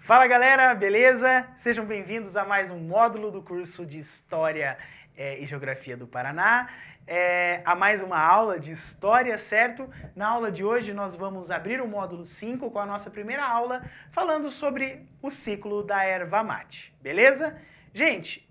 Fala galera, beleza? Sejam bem-vindos a mais um módulo do curso de História e Geografia do Paraná, a mais uma aula de História, certo? Na aula de hoje nós vamos abrir o módulo 5 com a nossa primeira aula, falando sobre o ciclo da erva mate, beleza? Gente,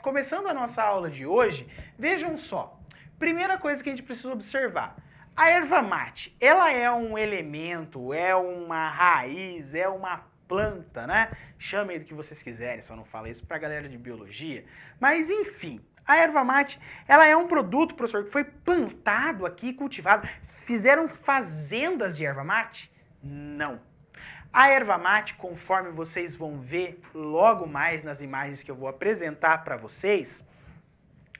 começando a nossa aula de hoje, vejam só, primeira coisa que a gente precisa observar, a erva mate, ela é um elemento, é uma raiz, é uma planta, né? Chamem do que vocês quiserem, só não fala isso pra galera de biologia. Mas enfim, a erva mate, ela é um produto, professor, que foi plantado aqui, cultivado. Fizeram fazendas de erva mate? Não. A erva mate, conforme vocês vão ver logo mais nas imagens que eu vou apresentar para vocês,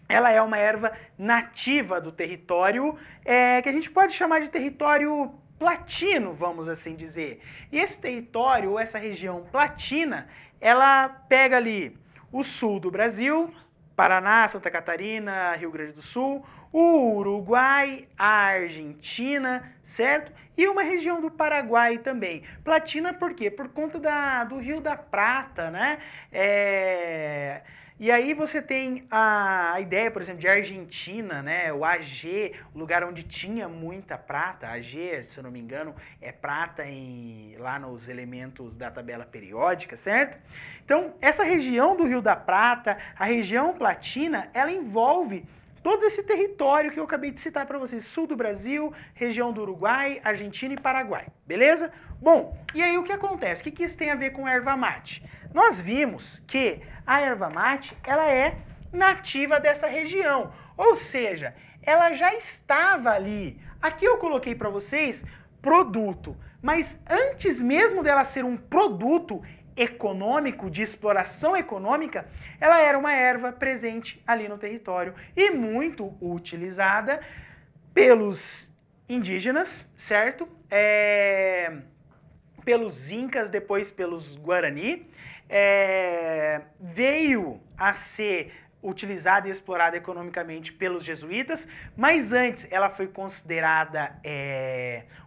ela é uma erva nativa do território, que a gente pode chamar de território platino, vamos assim dizer. E esse território, ou essa região platina, ela pega ali o sul do Brasil, Paraná, Santa Catarina, Rio Grande do Sul, o Uruguai, a Argentina, certo? E uma região do Paraguai também. Platina por quê? Por conta do Rio da Prata, né? E aí você tem a ideia, por exemplo, de Argentina, né? O AG, o lugar onde tinha muita prata. AG, se eu não me engano, é prata lá nos elementos da tabela periódica, certo? Então, essa região do Rio da Prata, a região platina, ela envolve todo esse território que eu acabei de citar para vocês. Sul do Brasil, região do Uruguai, Argentina e Paraguai, beleza? Bom, e aí o que acontece? O que isso tem a ver com erva mate? Nós vimos que a erva mate, ela é nativa dessa região, ou seja, ela já estava ali. Aqui eu coloquei para vocês produto, mas antes mesmo dela ser um produto econômico, de exploração econômica, ela era uma erva presente ali no território e muito utilizada pelos indígenas, certo? Pelos incas, depois pelos guarani, veio a ser utilizada e explorada economicamente pelos jesuítas, mas antes ela foi considerada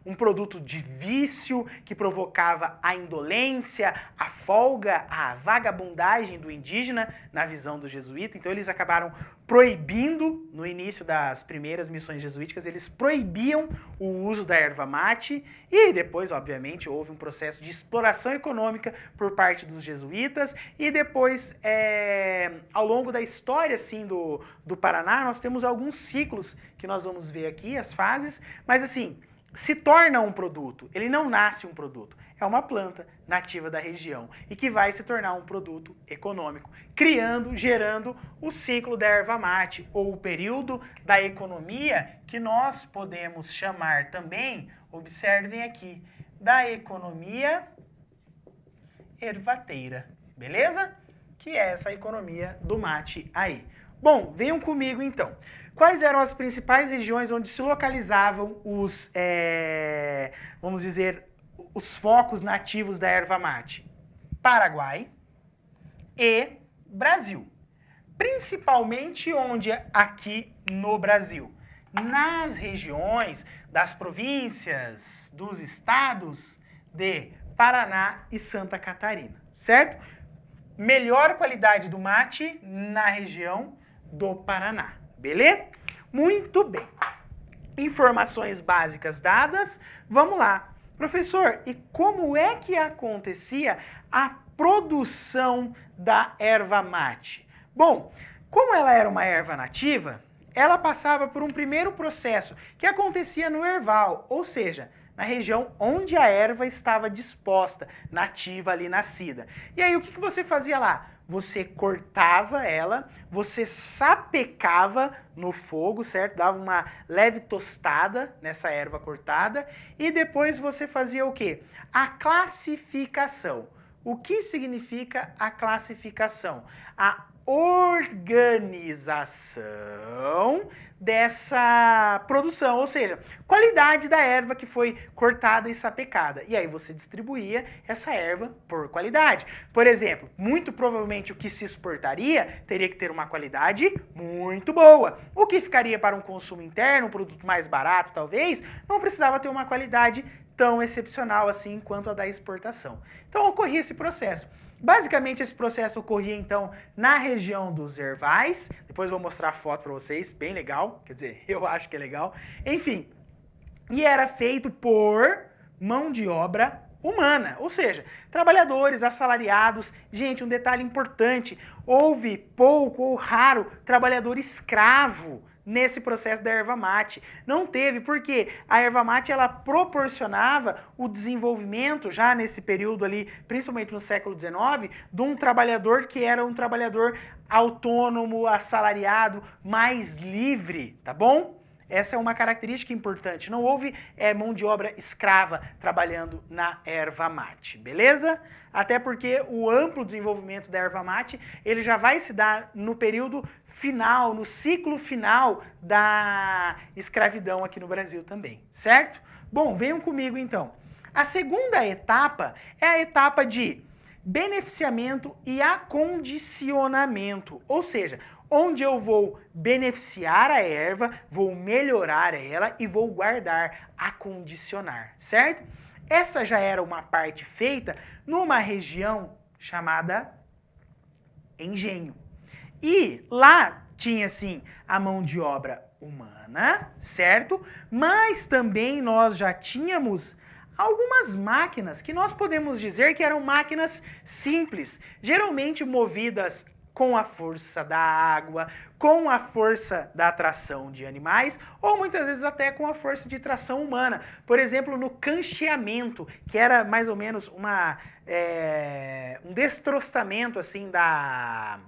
um produto de vício que provocava a indolência, a folga, a vagabundagem do indígena na visão do jesuíta. Então eles acabaram proibindo, no início das primeiras missões jesuíticas, eles proibiam o uso da erva mate e depois, obviamente, houve um processo de exploração econômica por parte dos jesuítas e depois, ao longo da história assim, do Paraná, nós temos alguns ciclos que nós vamos ver aqui, as fases, mas assim, se torna um produto, ele não nasce um produto, é uma planta nativa da região e que vai se tornar um produto econômico, gerando o ciclo da erva mate ou o período da economia que nós podemos chamar também, observem aqui, da economia ervateira, beleza? Que é essa economia do mate aí. Bom, venham comigo então. Quais eram as principais regiões onde se localizavam os, vamos dizer, os focos nativos da erva mate? Paraguai e Brasil. Principalmente onde? Aqui no Brasil. Nas regiões das províncias, dos estados de Paraná e Santa Catarina, certo? Melhor qualidade do mate na região do Paraná, beleza? Muito bem. Informações básicas dadas, vamos lá. Professor, e como é que acontecia a produção da erva mate? Bom, como ela era uma erva nativa, ela passava por um primeiro processo que acontecia no erval, ou seja, na região onde a erva estava disposta, nativa ali, nascida. E aí o que você fazia lá? Você cortava ela, você sapecava no fogo, certo? Dava uma leve tostada nessa erva cortada e depois você fazia o quê? A classificação. O que significa a classificação? A organização dessa produção, ou seja, qualidade da erva que foi cortada e sapecada. E aí você distribuía essa erva por qualidade. Por exemplo, muito provavelmente o que se exportaria teria que ter uma qualidade muito boa. O que ficaria para um consumo interno, um produto mais barato talvez, não precisava ter uma qualidade tão excepcional assim quanto a da exportação. Então ocorria esse processo. Basicamente, esse processo ocorria, então, na região dos ervais. Depois vou mostrar a foto para vocês, bem legal. Quer dizer, eu acho que é legal. Enfim, e era feito por mão de obra humana, ou seja, trabalhadores, assalariados. Gente, um detalhe importante, houve pouco ou raro trabalhador escravo nesse processo da erva mate. Não teve, porque a erva mate ela proporcionava o desenvolvimento, já nesse período ali, principalmente no século XIX, de um trabalhador que era um trabalhador autônomo, assalariado, mais livre, tá bom? Essa é uma característica importante. Não houve mão de obra escrava trabalhando na erva mate, beleza? Até porque o amplo desenvolvimento da erva mate, ele já vai se dar no período final, no ciclo final da escravidão aqui no Brasil também, certo? Bom, venham comigo então. A segunda etapa é a etapa de beneficiamento e acondicionamento, ou seja, onde eu vou beneficiar a erva, vou melhorar ela e vou guardar, acondicionar, certo? Essa já era uma parte feita numa região chamada engenho. E lá tinha, sim, a mão de obra humana, certo? Mas também nós já tínhamos algumas máquinas que nós podemos dizer que eram máquinas simples, geralmente movidas com a força da água, com a força da atração de animais, ou muitas vezes até com a força de tração humana. Por exemplo, no cancheamento, que era mais ou menos um destrostamento assim da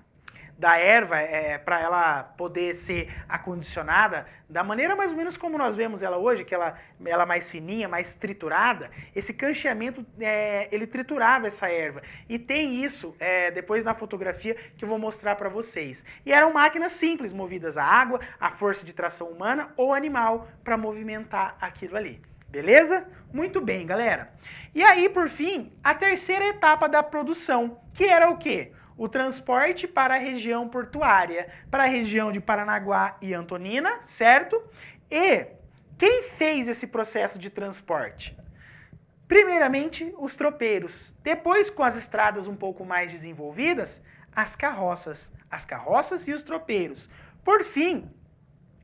erva, para ela poder ser acondicionada da maneira mais ou menos como nós vemos ela hoje, que ela mais fininha, mais triturada. Esse cancheamento, ele triturava essa erva. E tem isso depois na fotografia que eu vou mostrar para vocês. E eram máquinas simples, movidas a água, a força de tração humana ou animal para movimentar aquilo ali. Beleza? Muito bem, galera. E aí, por fim, a terceira etapa da produção, que era o quê? O transporte para a região portuária, para a região de Paranaguá e Antonina, certo? E quem fez esse processo de transporte? Primeiramente, os tropeiros. Depois, com as estradas um pouco mais desenvolvidas, as carroças e os tropeiros. Por fim,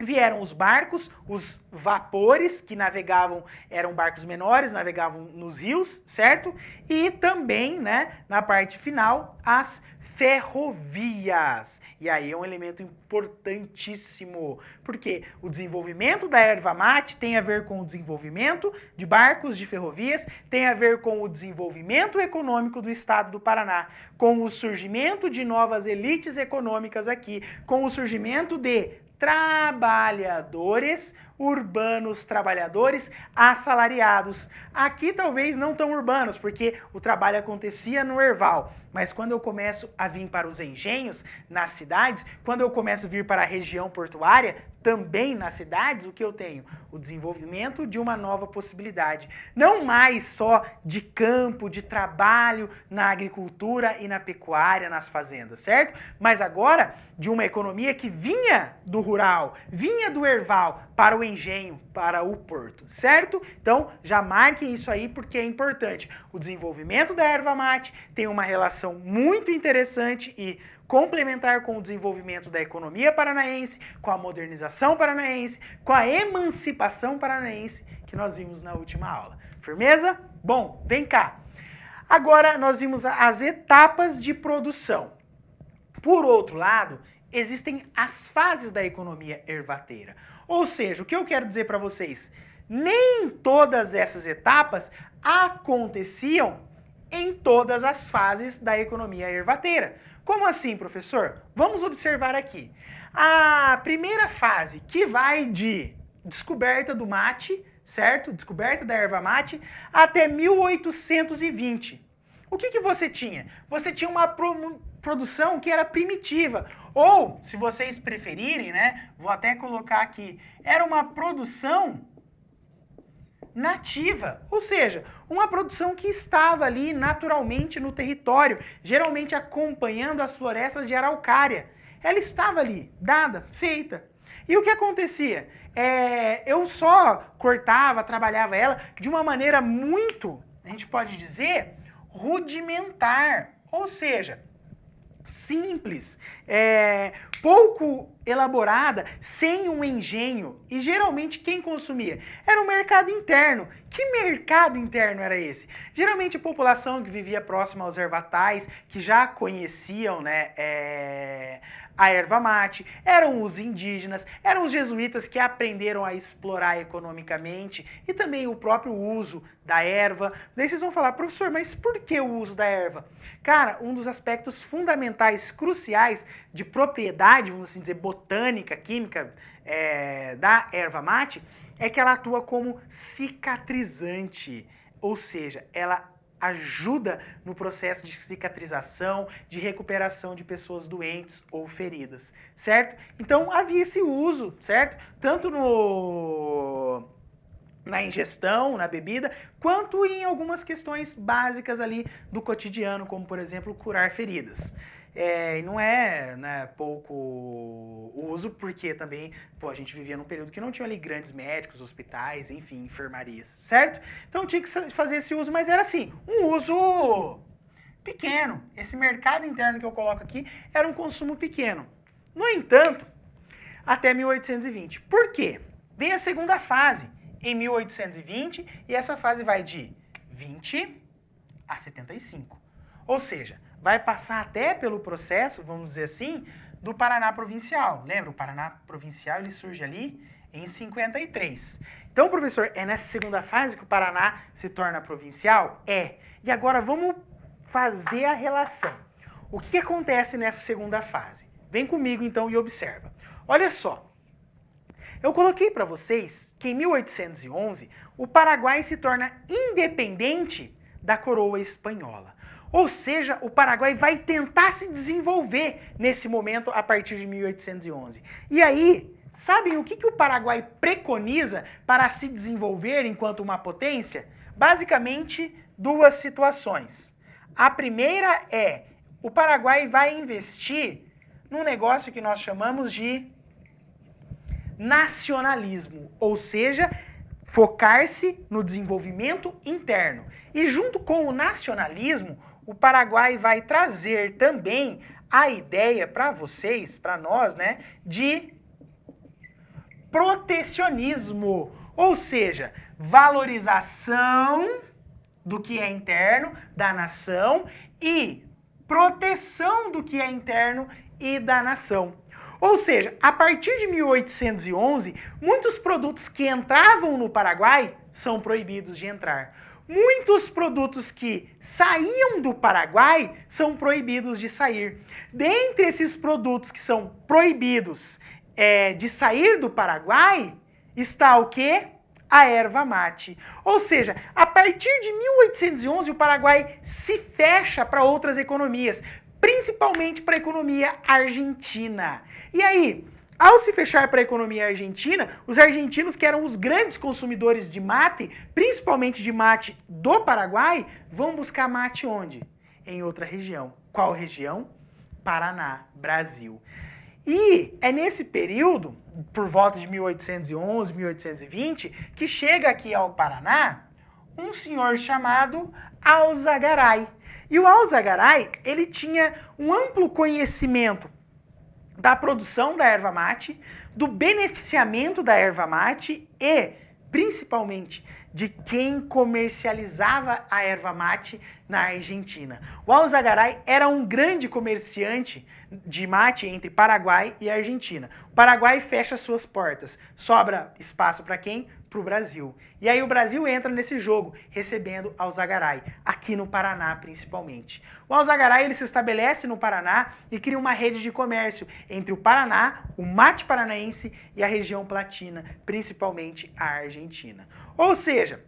vieram os barcos, os vapores que navegavam, eram barcos menores, navegavam nos rios, certo? E também, né, na parte final, as ferrovias. E aí é um elemento importantíssimo, porque o desenvolvimento da erva mate tem a ver com o desenvolvimento de barcos, de ferrovias, tem a ver com o desenvolvimento econômico do estado do Paraná, com o surgimento de novas elites econômicas aqui, com o surgimento de trabalhadores urbanos, trabalhadores assalariados. Aqui talvez não tão urbanos, porque o trabalho acontecia no erval. Mas quando eu começo a vir para os engenhos, nas cidades, quando eu começo a vir para a região portuária, também nas cidades, o que eu tenho? O desenvolvimento de uma nova possibilidade. Não mais só de campo, de trabalho na agricultura e na pecuária, nas fazendas, certo? Mas agora de uma economia que vinha do rural, vinha do erval para o engenho, para o porto, certo? Então já marquem isso aí porque é importante. O desenvolvimento da erva mate tem uma relação muito interessante e complementar com o desenvolvimento da economia paranaense, com a modernização paranaense, com a emancipação paranaense que nós vimos na última aula. Firmeza? Bom, vem cá. Agora nós vimos as etapas de produção. Por outro lado, existem as fases da economia ervateira. Ou seja, o que eu quero dizer para vocês? Nem todas essas etapas aconteciam em todas as fases da economia ervateira. Como assim, professor? Vamos observar aqui. A primeira fase, que vai de descoberta do mate, certo? Descoberta da erva mate, até 1820. O que você tinha? Você tinha uma produção que era primitiva. Ou, se vocês preferirem, né, vou até colocar aqui, era uma produção nativa, ou seja, uma produção que estava ali naturalmente no território, geralmente acompanhando as florestas de araucária. Ela estava ali, dada, feita. E o que acontecia? Eu só cortava, trabalhava ela de uma maneira muito, a gente pode dizer, rudimentar, ou seja, simples, pouco elaborada, sem um engenho. E geralmente quem consumia? Era o mercado interno. Que mercado interno era esse? Geralmente a população que vivia próxima aos ervatais, que já conheciam, né, a erva mate, eram os indígenas, eram os jesuítas que aprenderam a explorar economicamente e também o próprio uso da erva. Daí vocês vão falar, professor, mas por que o uso da erva? Cara, um dos aspectos fundamentais, cruciais de propriedade, vamos assim dizer, botânica, química da erva mate, é que ela atua como cicatrizante, ou seja, ela ajuda no processo de cicatrização, de recuperação de pessoas doentes ou feridas, certo? Então havia esse uso, certo? Tanto na ingestão, na bebida, quanto em algumas questões básicas ali do cotidiano, como por exemplo curar feridas. E não é, né, pouco uso, porque também, pô, a gente vivia num período que não tinha ali grandes médicos, hospitais, enfim, enfermarias, certo? Então tinha que fazer esse uso, mas era assim, um uso pequeno. Esse mercado interno que eu coloco aqui era um consumo pequeno. No entanto, até 1820. Por quê? Vem a segunda fase, em 1820, e essa fase vai de 20 a 75. Ou seja, vai passar até pelo processo, vamos dizer assim, do Paraná Provincial. Lembra? O Paraná Provincial ele surge ali em 53. Então, professor, é nessa segunda fase que o Paraná se torna provincial? É. E agora vamos fazer a relação. O que acontece nessa segunda fase? Vem comigo então e observa. Olha só. Eu coloquei para vocês que em 1811 o Paraguai se torna independente da coroa espanhola. Ou seja, o Paraguai vai tentar se desenvolver nesse momento a partir de 1811. E aí, sabem o que o Paraguai preconiza para se desenvolver enquanto uma potência? Basicamente, duas situações. A primeira é, o Paraguai vai investir num negócio que nós chamamos de nacionalismo, ou seja, focar-se no desenvolvimento interno. E junto com o nacionalismo, o Paraguai vai trazer também a ideia para vocês, para nós, né, de protecionismo, ou seja, valorização do que é interno da nação e proteção do que é interno e da nação. Ou seja, a partir de 1811, muitos produtos que entravam no Paraguai são proibidos de entrar. Muitos produtos que saíam do Paraguai são proibidos de sair. Dentre esses produtos que são proibidos de sair do Paraguai, está o quê? A erva mate. Ou seja, a partir de 1811, o Paraguai se fecha para outras economias, principalmente para a economia argentina. E aí, ao se fechar para a economia argentina, os argentinos, que eram os grandes consumidores de mate, principalmente de mate do Paraguai, vão buscar mate onde? Em outra região. Qual região? Paraná, Brasil. E é nesse período, por volta de 1811, 1820, que chega aqui ao Paraná um senhor chamado Alzagaray. E o Alzagaray, ele tinha um amplo conhecimento da produção da erva mate, do beneficiamento da erva mate e, principalmente, de quem comercializava a erva mate na Argentina. O Alzagaray era um grande comerciante de mate entre Paraguai e Argentina. O Paraguai fecha suas portas. Sobra espaço para quem? Para o Brasil. E aí o Brasil entra nesse jogo, recebendo Alzagaray, aqui no Paraná principalmente. O Alzagaray ele se estabelece no Paraná e cria uma rede de comércio entre o Paraná, o mate paranaense e a região platina, principalmente a Argentina. Ou seja,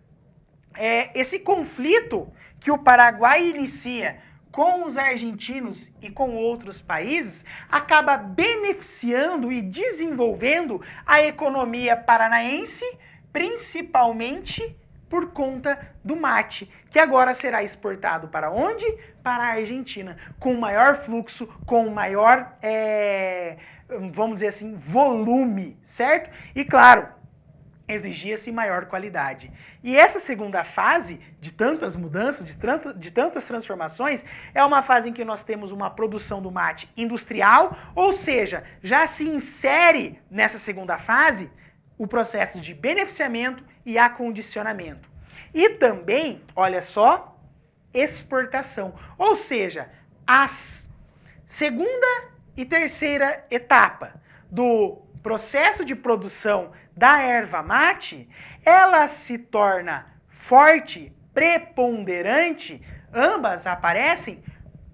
esse conflito que o Paraguai inicia com os argentinos e com outros países, acaba beneficiando e desenvolvendo a economia paranaense, principalmente por conta do mate, que agora será exportado para onde? Para a Argentina, com maior fluxo, com maior, vamos dizer assim, volume, certo? E claro, exigia-se maior qualidade. E essa segunda fase, de tantas mudanças, de tantas transformações, é uma fase em que nós temos uma produção do mate industrial, ou seja, já se insere nessa segunda fase o processo de beneficiamento e acondicionamento. E também, olha só, exportação. Ou seja, a segunda e terceira etapa do processo de produção da erva mate, ela se torna forte, preponderante, ambas aparecem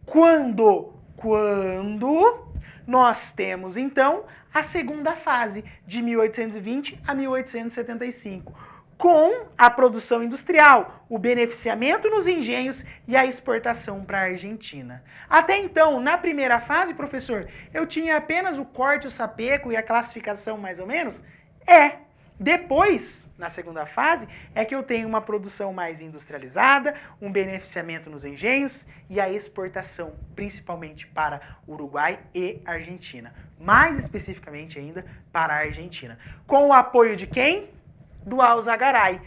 quando nós temos então a segunda fase, de 1820 a 1875, com a produção industrial, o beneficiamento nos engenhos e a exportação para a Argentina. Até então, na primeira fase, professor, eu tinha apenas o corte, o sapeco e a classificação mais ou menos? Depois, na segunda fase, é que eu tenho uma produção mais industrializada, um beneficiamento nos engenhos e a exportação, principalmente para Uruguai e Argentina. Mais especificamente ainda para a Argentina. Com o apoio de quem? Do Alzagaray.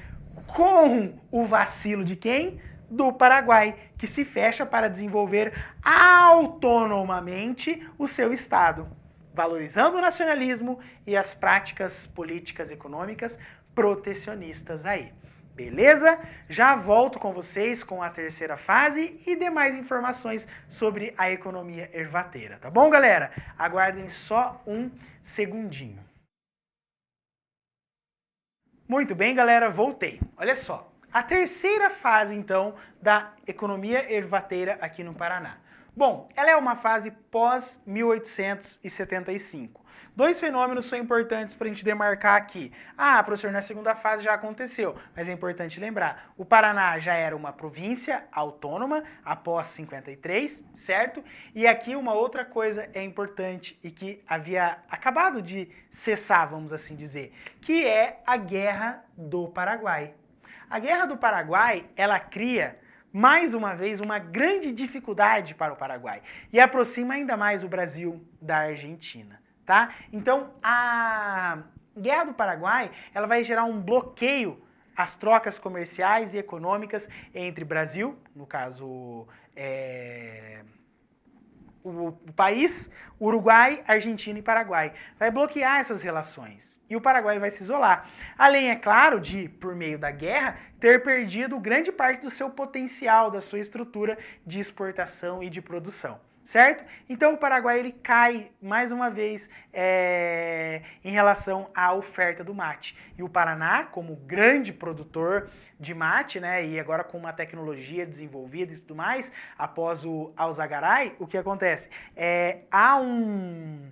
Com o vacilo de quem? Do Paraguai, que se fecha para desenvolver autonomamente o seu Estado, valorizando o nacionalismo e as práticas políticas econômicas protecionistas aí. Beleza? Já volto com vocês com a terceira fase e demais informações sobre a economia ervateira, tá bom, galera? Aguardem só um segundinho. Muito bem, galera, voltei. Olha só, a terceira fase, então, da economia ervateira aqui no Paraná. Bom, ela é uma fase pós-1875. Dois fenômenos são importantes para a gente demarcar aqui. Ah, professor, na segunda fase já aconteceu, mas é importante lembrar. O Paraná já era uma província autônoma após 53, certo? E aqui uma outra coisa é importante e que havia acabado de cessar, vamos assim dizer, que é a Guerra do Paraguai. A Guerra do Paraguai, ela cria mais uma vez, uma grande dificuldade para o Paraguai e aproxima ainda mais o Brasil da Argentina, tá? Então, a Guerra do Paraguai, ela vai gerar um bloqueio às trocas comerciais e econômicas entre Brasil, no caso, o país, Uruguai, Argentina e Paraguai. Vai bloquear essas relações e o Paraguai vai se isolar. Além, é claro, de, por meio da guerra, ter perdido grande parte do seu potencial, da sua estrutura de exportação e de produção. Certo? Então o Paraguai ele cai mais uma vez em relação à oferta do mate. E o Paraná, como grande produtor de mate, né, e agora com uma tecnologia desenvolvida e tudo mais, após o Alzagaray, o que acontece? Há um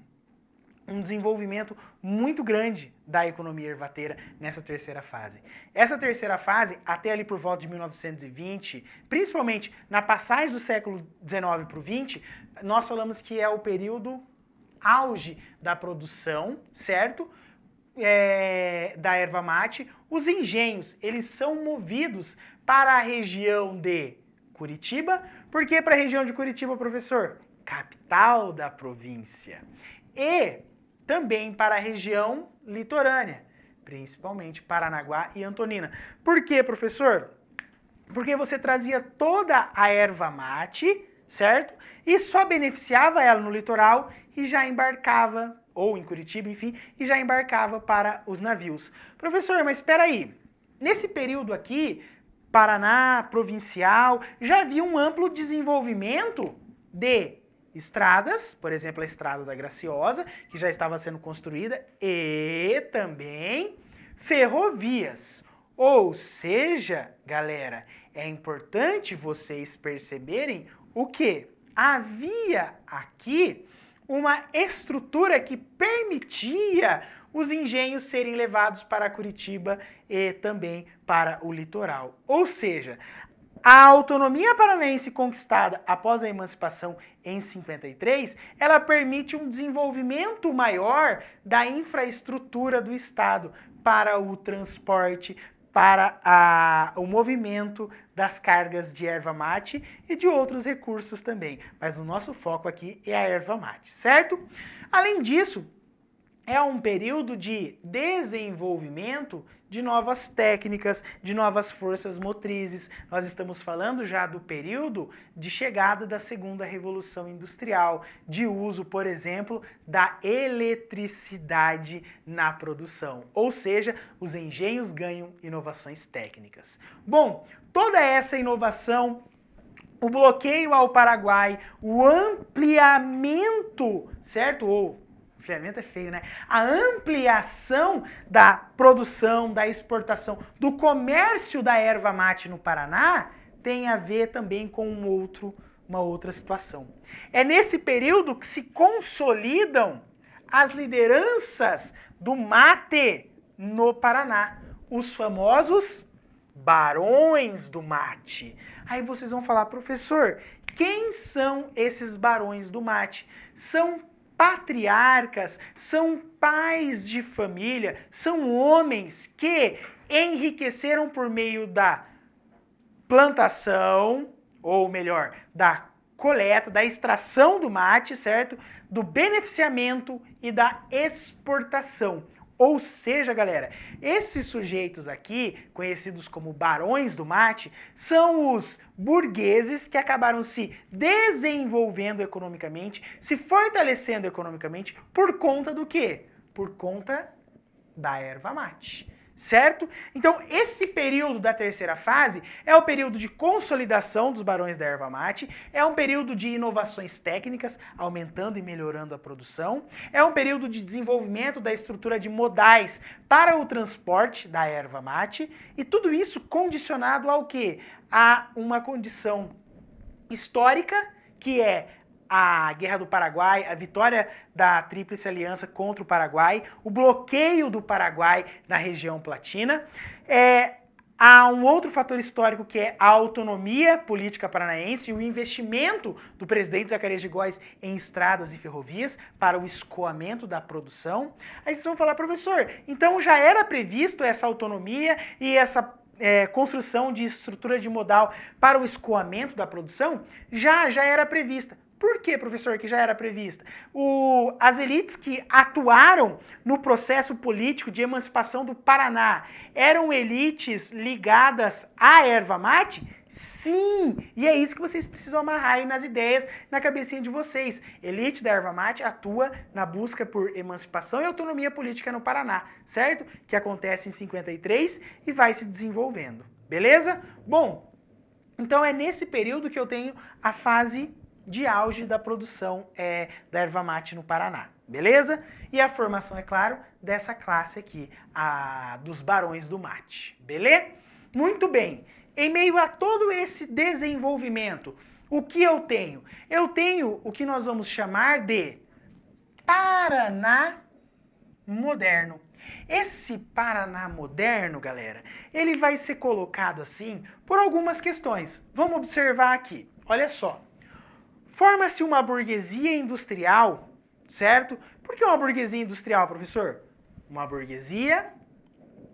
desenvolvimento muito grande da economia ervateira nessa terceira fase. Essa terceira fase, até ali por volta de 1920, principalmente na passagem do século XIX para o XX, nós falamos que é o período auge da produção, certo? Da erva mate. Os engenhos, eles são movidos para a região de Curitiba. Por que para a região de Curitiba, professor? Capital da província. E também para a região litorânea, principalmente Paranaguá e Antonina. Por quê, professor? Porque você trazia toda a erva mate, certo? E só beneficiava ela no litoral e já embarcava, ou em Curitiba, enfim, e já embarcava para os navios. Professor, mas espera aí, nesse período aqui, Paraná, provincial, já havia um amplo desenvolvimento de estradas, por exemplo, a Estrada da Graciosa, que já estava sendo construída, e também ferrovias. Ou seja, galera, é importante vocês perceberem o que? Havia aqui uma estrutura que permitia os engenhos serem levados para Curitiba e também para o litoral. Ou seja, a autonomia paranaense conquistada após a emancipação em 53, ela permite um desenvolvimento maior da infraestrutura do Estado para o transporte, para o movimento das cargas de erva mate e de outros recursos também. Mas o nosso foco aqui é a erva mate, certo? Além disso, é um período de desenvolvimento de novas técnicas, de novas forças motrizes. Nós estamos falando já do período de chegada da segunda revolução industrial, de uso, por exemplo, da eletricidade na produção. Ou seja, os engenhos ganham inovações técnicas. Bom, toda essa inovação, o bloqueio ao Paraguai, o ampliamento, certo? Ampliamento é feio, né? A ampliação da produção, da exportação, do comércio da erva mate no Paraná tem a ver também com uma outra situação. É nesse período que se consolidam as lideranças do mate no Paraná, os famosos barões do mate. Aí vocês vão falar, professor, quem são esses barões do mate? São patriarcas, são pais de família, são homens que enriqueceram por meio da plantação, ou melhor, da coleta, da extração do mate, certo? Do beneficiamento e da exportação. Ou seja, galera, esses sujeitos aqui, conhecidos como barões do mate, são os burgueses que acabaram se desenvolvendo economicamente, se fortalecendo economicamente, por conta do quê? Por conta da erva mate. Certo? Então, esse período da terceira fase é o período de consolidação dos barões da erva mate, é um período de inovações técnicas, aumentando e melhorando a produção, é um período de desenvolvimento da estrutura de modais para o transporte da erva mate, e tudo isso condicionado ao quê? A uma condição histórica, que é a Guerra do Paraguai, a vitória da Tríplice Aliança contra o Paraguai, o bloqueio do Paraguai na região platina. Há um outro fator histórico que é a autonomia política paranaense e o investimento do presidente Zacarias de Góes em estradas e ferrovias para o escoamento da produção. Aí vocês vão falar, professor, então já era previsto essa autonomia e essa construção de estrutura de modal para o escoamento da produção? Já era prevista. Por que, professor, que já era prevista? As elites que atuaram no processo político de emancipação do Paraná eram elites ligadas à erva mate? Sim! E é isso que vocês precisam amarrar aí nas ideias, na cabecinha de vocês. Elite da erva mate atua na busca por emancipação e autonomia política no Paraná, certo? Que acontece em 53 e vai se desenvolvendo. Beleza? Bom, então é nesse período que eu tenho a fase de auge da produção da erva mate no Paraná, beleza? E a formação, é claro, dessa classe aqui, dos barões do mate, beleza? Muito bem, em meio a todo esse desenvolvimento, o que eu tenho? Eu tenho o que nós vamos chamar de Paraná moderno. Esse Paraná moderno, galera, ele vai ser colocado assim por algumas questões. Vamos observar aqui, olha só. Forma-se uma burguesia industrial, certo? Por que uma burguesia industrial, professor? Uma burguesia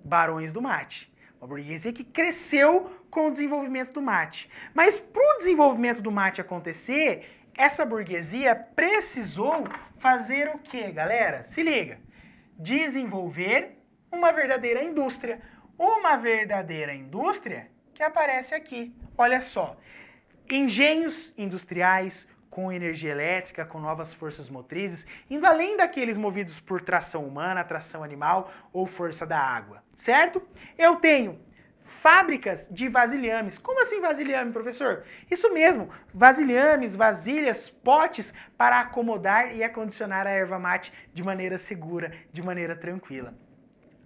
barões do mate. Uma burguesia que cresceu com o desenvolvimento do mate. Mas para o desenvolvimento do mate acontecer, essa burguesia precisou fazer o quê, galera? Se liga. Desenvolver uma verdadeira indústria. Uma verdadeira indústria que aparece aqui. Olha só. Engenhos industriais com energia elétrica, com novas forças motrizes, indo além daqueles movidos por tração humana, tração animal ou força da água, certo? Eu tenho fábricas de vasilhames. Como assim vasilhame, professor? Isso mesmo, vasilhames, vasilhas, potes para acomodar e acondicionar a erva mate de maneira segura, de maneira tranquila.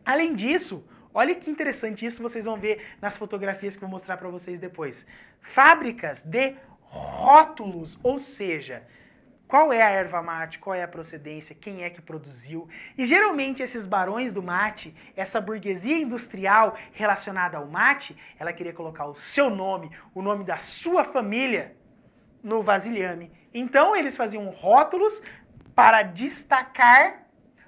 Além disso, olha que interessante isso, vocês vão ver nas fotografias que eu vou mostrar para vocês depois. Fábricas de rótulos, ou seja, qual é a erva mate, qual é a procedência, quem é que produziu. E geralmente esses barões do mate, essa burguesia industrial relacionada ao mate, ela queria colocar o seu nome, o nome da sua família no vasilhame. Então eles faziam rótulos para destacar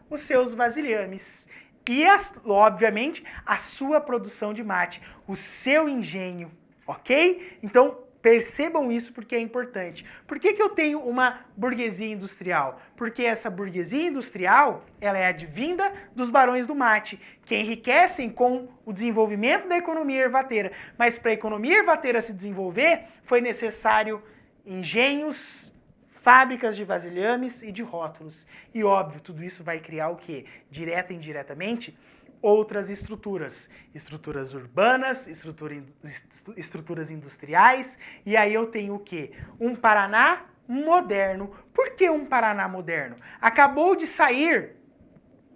os seus vasilhames. E, obviamente, a sua produção de mate, o seu engenho, ok? Então, percebam isso porque é importante. Por que eu tenho uma burguesia industrial? Porque essa burguesia industrial, ela é advinda dos barões do mate, que enriquecem com o desenvolvimento da economia ervateira. Mas para a economia ervateira se desenvolver, foi necessário engenhos, fábricas de vasilhames e de rótulos. E óbvio, tudo isso vai criar o quê? Direta e indiretamente, outras estruturas. Estruturas urbanas, estruturas industriais. E aí eu tenho o quê? Um Paraná moderno. Por que um Paraná moderno? Acabou de sair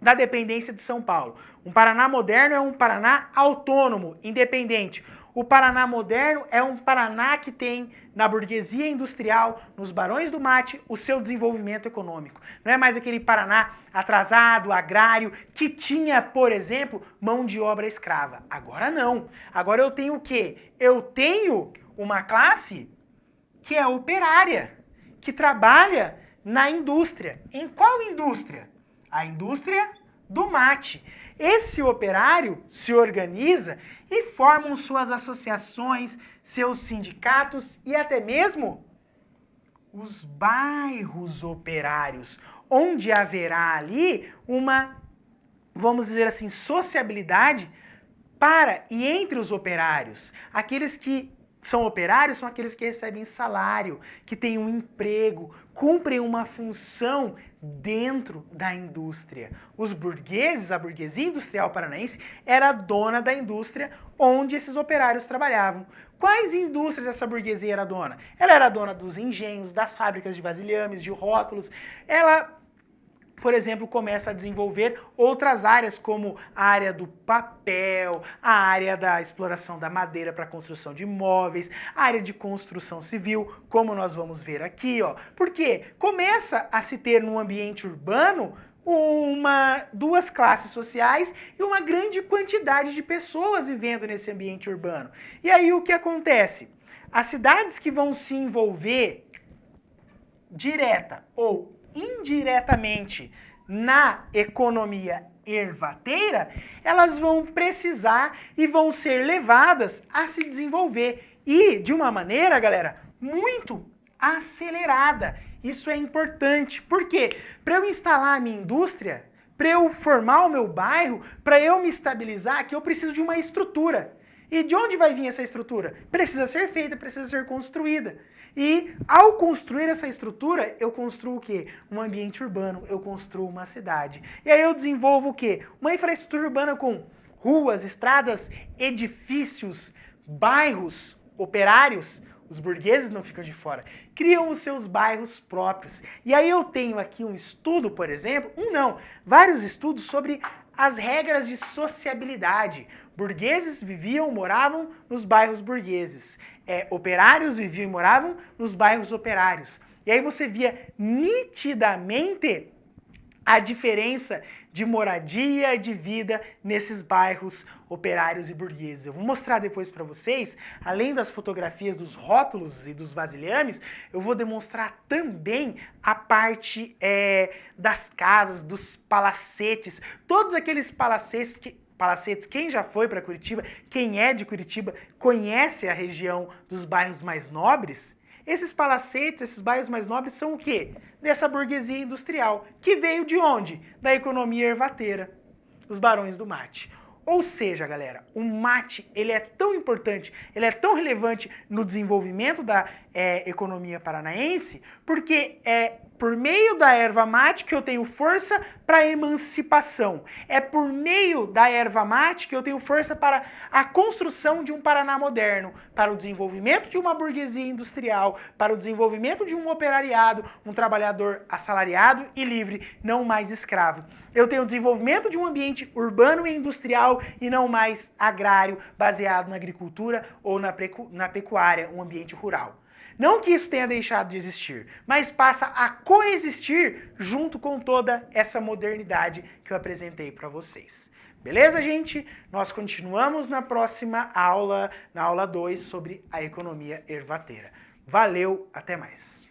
da dependência de São Paulo. Um Paraná moderno é um Paraná autônomo, independente. O Paraná moderno é um Paraná que tem, na burguesia industrial, nos barões do mate, o seu desenvolvimento econômico. Não é mais aquele Paraná atrasado, agrário, que tinha, por exemplo, mão de obra escrava. Agora não. Agora eu tenho o quê? Eu tenho uma classe que é operária, que trabalha na indústria. Em qual indústria? A indústria do mate. Esse operário se organiza e formam suas associações, seus sindicatos e até mesmo os bairros operários, onde haverá ali uma, vamos dizer assim, sociabilidade para e entre os operários. Aqueles que são operários são aqueles que recebem salário, que têm um emprego, cumprem uma função dentro da indústria. Os burgueses, a burguesia industrial paranaense, era dona da indústria onde esses operários trabalhavam. Quais indústrias essa burguesia era dona? Ela era dona dos engenhos, das fábricas de vasilhames, de rótulos. Ela, por exemplo, começa a desenvolver outras áreas, como a área do papel, a área da exploração da madeira para construção de móveis, a área de construção civil, como nós vamos ver aqui, ó. Porque começa a se ter no ambiente urbano duas classes sociais e uma grande quantidade de pessoas vivendo nesse ambiente urbano. E aí o que acontece? As cidades que vão se envolver direta ou indiretamente na economia ervateira, elas vão precisar e vão ser levadas a se desenvolver. E de uma maneira, galera, muito acelerada. Isso é importante. Por quê? Para eu instalar a minha indústria, para eu formar o meu bairro, para eu me estabilizar aqui, eu preciso de uma estrutura. E de onde vai vir essa estrutura? Precisa ser feita, precisa ser construída. E ao construir essa estrutura, eu construo o quê? Um ambiente urbano, eu construo uma cidade. E aí eu desenvolvo o quê? Uma infraestrutura urbana com ruas, estradas, edifícios, bairros, operários. Os burgueses não ficam de fora. Criam os seus bairros próprios. E aí eu tenho aqui um estudo, por exemplo, vários estudos sobre as regras de sociabilidade. Burgueses viviam, moravam nos bairros burgueses. Operários viviam e moravam nos bairros operários. E aí você via nitidamente a diferença de moradia e de vida nesses bairros operários e burgueses. Eu vou mostrar depois para vocês, além das fotografias dos rótulos e dos vasilhames, eu vou demonstrar também a parte das casas, dos palacetes, todos aqueles palacetes, quem já foi para Curitiba, quem é de Curitiba, conhece a região dos bairros mais nobres. Esses palacetes, esses bairros mais nobres são o quê? Dessa burguesia industrial, que veio de onde? Da economia ervateira, os barões do mate. Ou seja, galera, o mate ele é tão importante, ele é tão relevante no desenvolvimento da economia paranaense, porque é por meio da erva mate que eu tenho força para a emancipação. É por meio da erva mate que eu tenho força para a construção de um Paraná moderno, para o desenvolvimento de uma burguesia industrial, para o desenvolvimento de um operariado, um trabalhador assalariado e livre, não mais escravo. Eu tenho o desenvolvimento de um ambiente urbano e industrial e não mais agrário, baseado na agricultura ou na pecuária, um ambiente rural. Não que isso tenha deixado de existir, mas passa a coexistir junto com toda essa modernidade que eu apresentei para vocês. Beleza, gente? Nós continuamos na próxima aula, na aula 2, sobre a economia ervateira. Valeu, até mais!